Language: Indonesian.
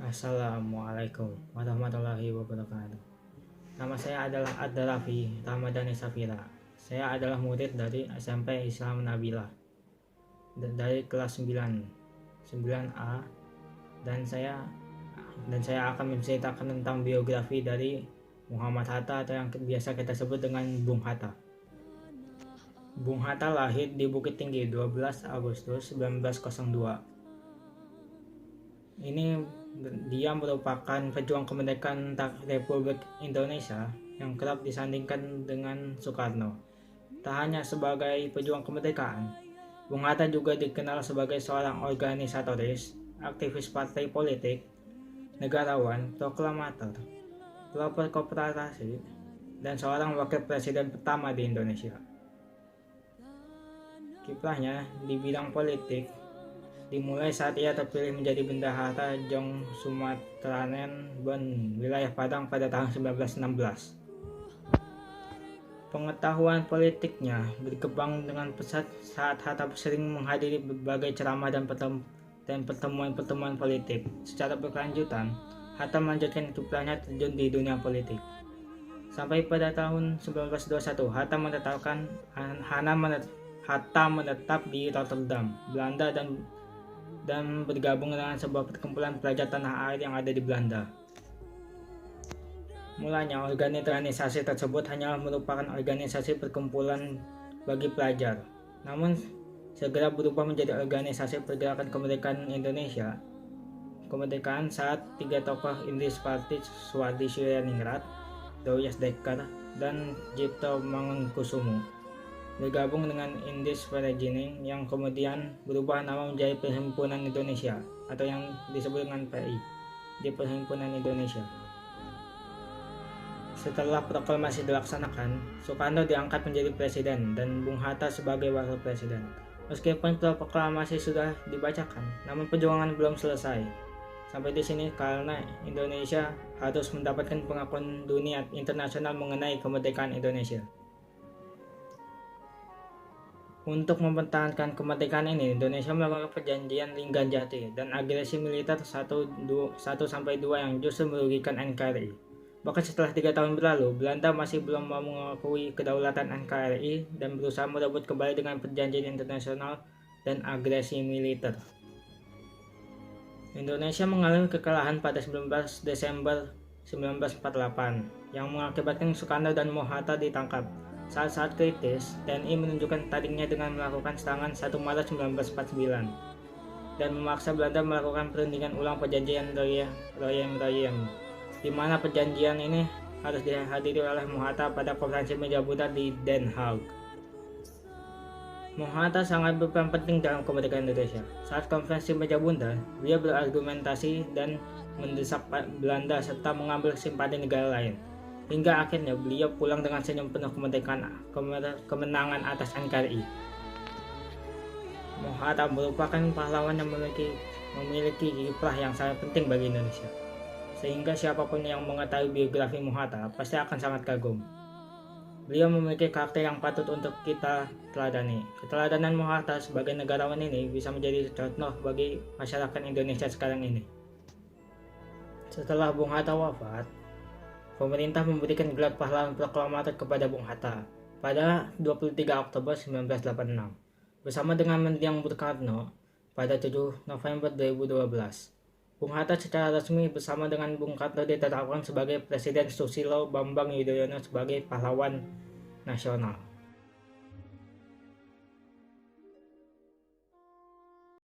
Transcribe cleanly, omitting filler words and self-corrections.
Assalamualaikum warahmatullahi wabarakatuh. Nama saya adalah Ad-Darafi Ramadhani Safira. Saya adalah murid dari SMP Islam Nabila dari kelas 9A, dan saya akan menceritakan tentang biografi dari Muhammad Hatta, atau yang biasa kita sebut dengan Bung Hatta. Bung Hatta lahir di Bukit Tinggi 12 Agustus 1902. Dia merupakan pejuang kemerdekaan Republik Indonesia yang kerap disandingkan dengan Soekarno. Tak hanya sebagai pejuang kemerdekaan, Bung Hatta juga dikenal sebagai seorang organisatoris, aktivis partai politik, negarawan, proklamator, pelopor koperasi, dan seorang wakil presiden pertama di Indonesia. Kiprahnya di bidang politik dimulai saat ia terpilih menjadi bendahara Jong Sumatranen Ben, wilayah Padang pada tahun 1916. Pengetahuan politiknya berkembang dengan pesat saat Hatta sering menghadiri berbagai ceramah dan pertemuan-pertemuan politik. Secara berkelanjutan, Hatta melanjutkan kiprahnya terjun di dunia politik. Sampai pada tahun 1921, Hatta menetap di Rotterdam, Belanda, dan bergabung dengan sebuah perkumpulan pelajar tanah air yang ada di Belanda. Mulanya, organisasi tersebut hanyalah merupakan organisasi perkumpulan bagi pelajar, namun segera berubah menjadi organisasi pergerakan kemerdekaan Indonesia. Kemerdekaan saat tiga tokoh Inggris seperti Swardi Shireningrat, Darius Dekker, dan Cipto Mangunkusumo bergabung dengan Indies Perejining yang kemudian berubah nama menjadi Perhimpunan Indonesia, atau yang disebut dengan PI, di Perhimpunan Indonesia. Setelah proklamasi dilaksanakan, Soekarno diangkat menjadi presiden dan Bung Hatta sebagai wakil presiden. Meskipun proklamasi sudah dibacakan, namun perjuangan belum selesai. Sampai di sini karena Indonesia harus mendapatkan pengakuan dunia internasional mengenai kemerdekaan Indonesia. Untuk mempertahankan kemerdekaan ini, Indonesia melakukan perjanjian Lingganjati dan agresi militer 1-2 yang justru merugikan NKRI. Bahkan setelah 3 tahun berlalu, Belanda masih belum mau mengakui kedaulatan NKRI dan berusaha merebut kembali dengan perjanjian internasional dan agresi militer. Indonesia mengalami kekalahan pada 19 Desember 1948 yang mengakibatkan Soekarno dan Hatta ditangkap. Saat-saat kritis, TNI menunjukkan tandingnya dengan melakukan serangan 1 Maret 1949 dan memaksa Belanda melakukan perundingan ulang perjanjian Royem, di mana perjanjian ini harus dihadiri oleh Hatta pada konferensi meja bulat di Den Haag. Hatta sangat berperan penting dalam kemerdekaan Indonesia. Saat konferensi meja bulat, dia berargumentasi dan mendesak Belanda serta mengambil simpati negara lain. Hingga akhirnya beliau pulang dengan senyum penuh kemenangan atas NKRI. Hatta merupakan pahlawan yang memiliki kiprah yang sangat penting bagi Indonesia, sehingga siapapun yang mengetahui biografi Hatta pasti akan sangat kagum. Beliau memiliki karakter yang patut untuk kita teladani. Keteladanan Hatta sebagai negarawan ini bisa menjadi contoh bagi masyarakat Indonesia sekarang ini. Setelah Bung Hatta wafat, pemerintah memberikan gelar pahlawan proklamator kepada Bung Hatta pada 23 Oktober 1986 bersama dengan mendiang Bung Karno pada 7 November 2012. Bung Hatta secara resmi bersama dengan Bung Karno ditetapkan sebagai Presiden Susilo Bambang Yudhoyono sebagai pahlawan nasional.